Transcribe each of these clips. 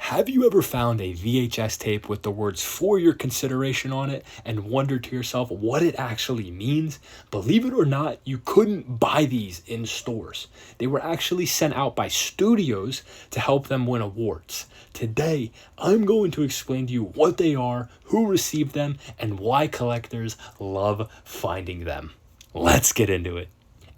Have you ever found a VHS tape with the words "for your consideration" on it and wondered to yourself what it actually means? Believe it or not, you couldn't buy these in stores. They were actually sent out by studios to help them win awards. Today, I'm going to explain to you what they are, who received them, and why collectors love finding them. Let's get into it.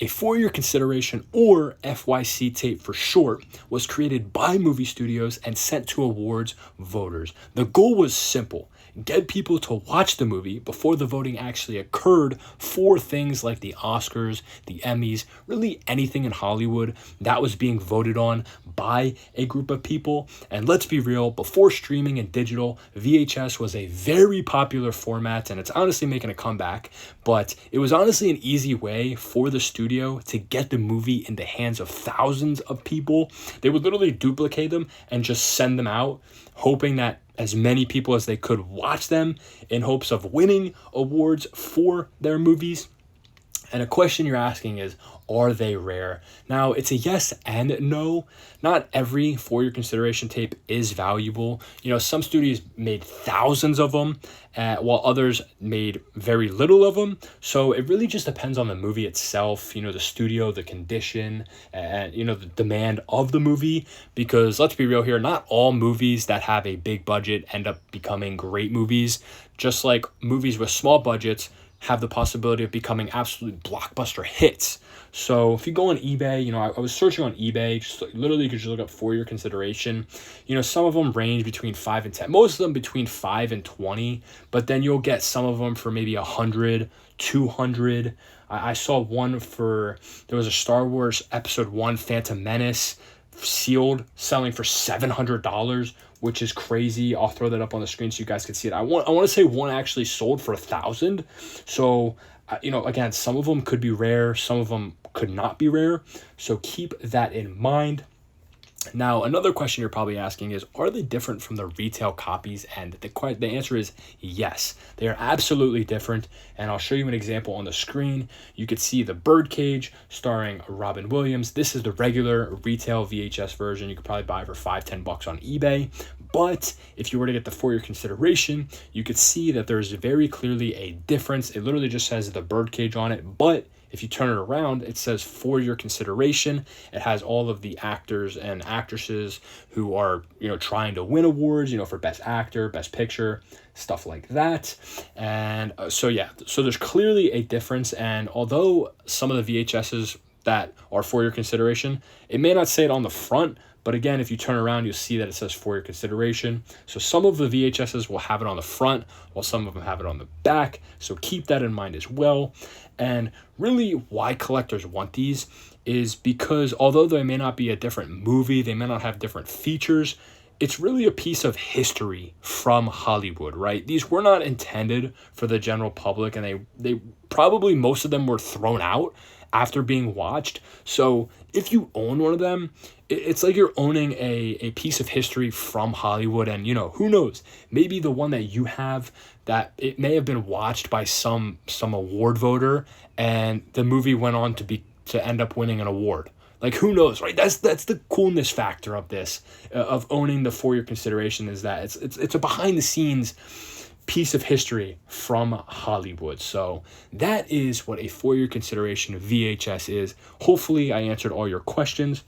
A For Your Consideration, or FYC tape for short, was created by movie studios and sent to awards voters. The goal was simple: get people to watch the movie before the voting actually occurred for things like the Oscars, the Emmys, really anything in Hollywood that was being voted on by a group of people. And let's be real, before streaming and digital, VHS was a very popular format, and it's honestly making a comeback, but it was honestly an easy way for the studio to get the movie in the hands of thousands of people. They would literally duplicate them and just send them out, hoping that as many people as they could watch them in hopes of winning awards for their movies. And a question you're asking is, are they rare? Now, it's a yes and no. Not every For Your Consideration tape is valuable. Some studios made thousands of them, while others made very little of them. So it really just depends on the movie itself, the studio, the condition, and, the demand of the movie. Because let's be real here, not all movies that have a big budget end up becoming great movies. Just like movies with small budgets have the possibility of becoming absolute blockbuster hits. So if you go on eBay, I was searching on eBay, just literally you could just look up For Your Consideration. Some of them range between 5 and 10, most of them between 5 and 20, but then you'll get some of them for maybe 100, 200. I saw one there was a Star Wars Episode 1 Phantom Menace sealed, selling for $700, which is crazy. I'll throw that up on the screen so you guys can see it. I want to say one actually sold for $1,000. So, again, some of them could be rare, some of them could not be rare. So keep that in mind. Now, another question you're probably asking is, are they different from the retail copies? And the answer is yes, they are absolutely different. And I'll show you an example on the screen. You could see the Birdcage starring Robin Williams. This is the regular retail VHS version. You could probably buy it for $5-10 on eBay. But if you were to get the For Your Consideration, you could see that there's very clearly a difference. It literally just says the Birdcage on it, but if you turn it around, it says For Your Consideration. It has all of the actors and actresses who are, trying to win awards, for Best Actor, Best Picture, stuff like that. And so there's clearly a difference. And although some of the VHSs that are For Your Consideration, it may not say it on the front, but again, if you turn around, you'll see that it says For Your Consideration. So some of the VHSs will have it on the front, while some of them have it on the back. So keep that in mind as well. And really why collectors want these is because although they may not be a different movie, they may not have different features, it's really a piece of history from Hollywood, right? These were not intended for the general public, and they probably, most of them were thrown out after being watched. So if you own one of them, it's like you're owning a piece of history from Hollywood. And who knows, maybe the one that you have, that it may have been watched by some award voter, and the movie went on to end up winning an award. Like, who knows, right? That's the coolness factor of this, of owning the For Your Consideration, is that it's a behind the scenes piece of history from Hollywood. So that is what a For Your Consideration VHS is. Hopefully I answered all your questions.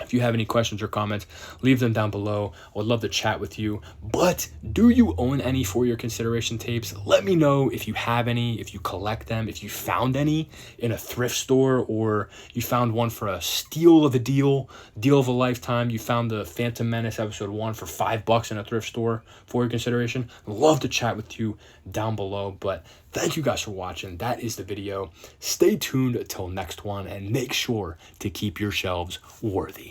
If you have any questions or comments, leave them down below. I would love to chat with you. But do you own any For Your Consideration tapes? Let me know if you have any, if you collect them, if you found any in a thrift store, or you found one for a steal of a deal of a lifetime. You found the Phantom Menace Episode 1 for $5 in a thrift store. For Your Consideration. I'd love to chat with you down below. But thank you guys for watching. That is the video. Stay tuned till next one, and make sure to keep your shelves worthy.